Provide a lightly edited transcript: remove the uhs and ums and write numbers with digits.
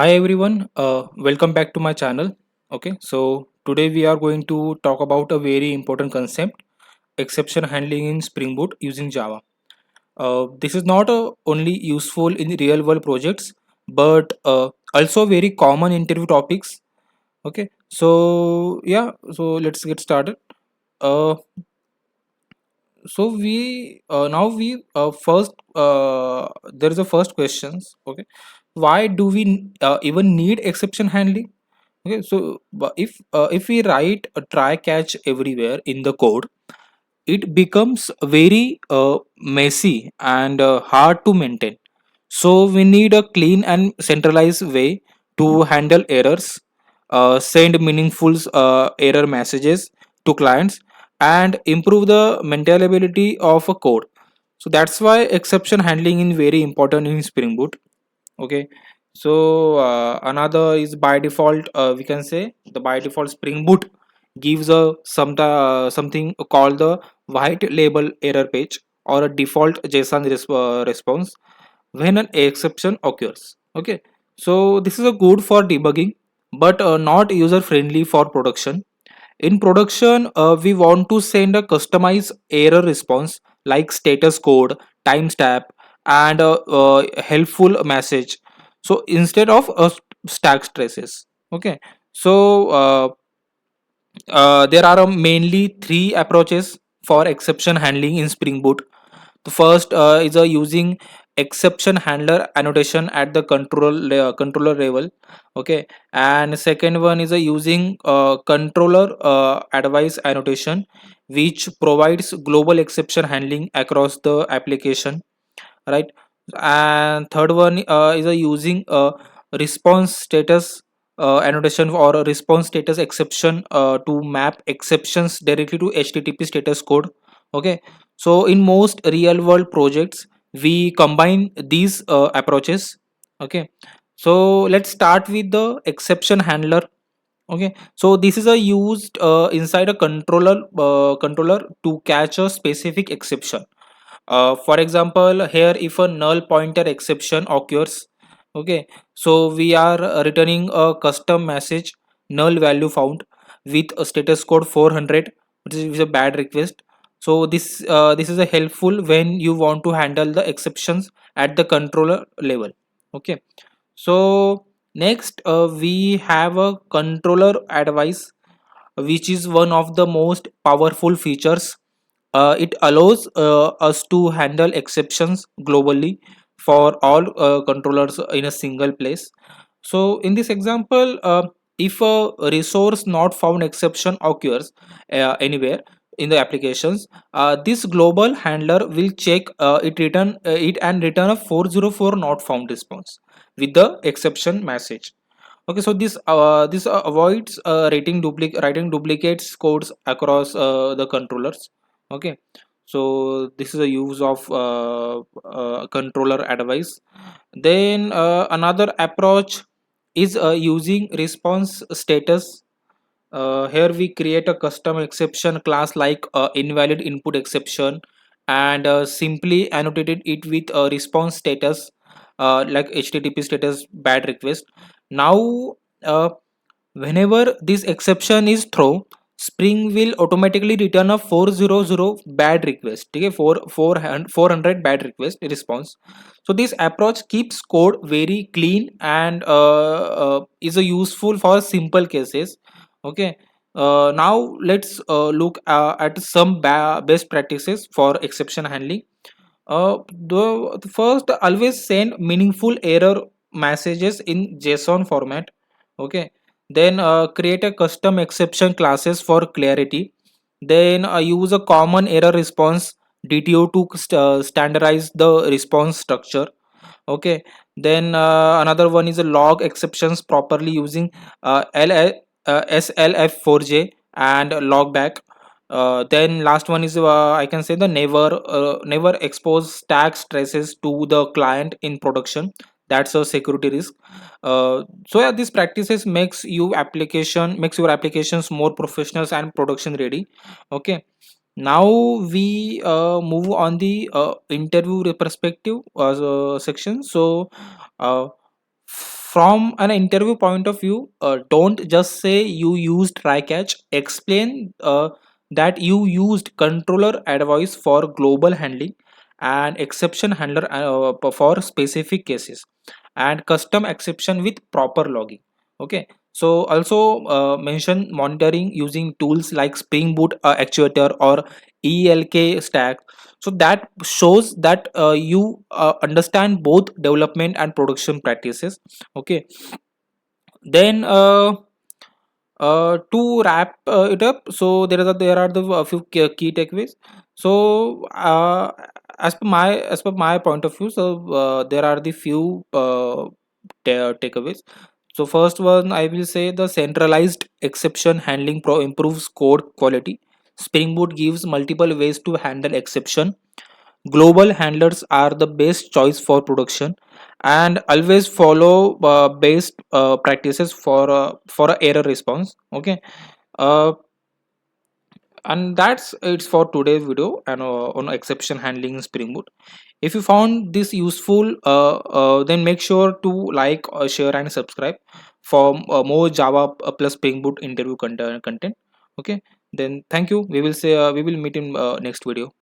Hi everyone, welcome back to my channel. Okay, so today we are going to talk about a very important concept, exception handling in Spring Boot using Java. This is not only useful in real world projects, but also very common interview topics. Okay, so yeah, so let's get started. Uh, so we now we first there is a first questions. Okay, why do we even need exception handling? Okay, so if we write a try catch everywhere in the code, it becomes very messy and hard to maintain. So we need a clean and centralized way to handle errors, send meaningful error messages to clients, and improve the maintainability of a code. So that's why exception handling is very important in Spring Boot. Okay, so another is by default, we can say the by default Spring Boot gives a something called the white label error page or a default JSON response when an exception occurs. Okay, so this is a good for debugging, but not user friendly for production. In production, we want to send a customized error response like status code, timestamp, and a helpful message. So instead of stack traces. Okay. So there are mainly three approaches for exception handling in Spring Boot. The first is using exception handler annotation at the controller level. Okay, and second one is using controller advice annotation, which provides global exception handling across the application, right? And third one is using response status annotation or a response status exception to map exceptions directly to http status code. Okay, so in most real world projects we combine these approaches. Okay, so let's start with the exception handler. Okay, so this is a used inside a controller to catch a specific exception. For example, here if a null pointer exception occurs, okay, so we are returning a custom message null value found with a status code 400, which is a bad request. So this is a helpful when you want to handle the exceptions at the controller level. Okay, so next we have a controller advice, which is one of the most powerful features. It allows us to handle exceptions globally for all controllers in a single place. So in this example, if a resource not found exception occurs anywhere in the applications, this global handler will check it and return a 404 not found response with the exception message. Okay, so this avoids writing duplicates codes across the controllers. Okay, so this is a use of controller advice. Then another approach is using response status. Here we create a custom exception class like invalid input exception, and simply annotated it with a response status like http status bad request. Now uh, whenever this exception is thrown, Spring will automatically return a 400 bad request. Okay, 400 bad request response. So this approach keeps code very clean and is a useful for simple cases. Okay. Now let's look at some best practices for exception handling. The first, always send meaningful error messages in JSON format. Okay, then create a custom exception classes for clarity. Then use a common error response DTO to standardize the response structure. Okay, then another one is a log exceptions properly using SLF4J and log back. Then last one is I can say the never expose tax traces to the client in production. That's a security risk. So yeah, these practices makes your applications more professional and production ready. Okay, now we move on the interview perspective section. So uh, from an interview point of view, don't just say you used try catch. Explain that you used controller advice for global handling and exception handler for specific cases, and custom exception with proper logging. Okay, so also mention monitoring using tools like Spring Boot actuator or ELK stack. So that shows that you understand both development and production practices. Okay, then to wrap it up, so there are the few key takeaways. So as per my point of view, so there are the few takeaways. So first one, I will say the centralized exception handling improves code quality. Spring Boot gives multiple ways to handle exception. Global handlers are the best choice for production, and always follow best practices for a error response. Okay, uh, and that's it's for today's video and on exception handling in Spring Boot. If you found this useful, then make sure to like, share, and subscribe for more Java plus Spring Boot interview content. Okay, then thank you. We will meet in next video.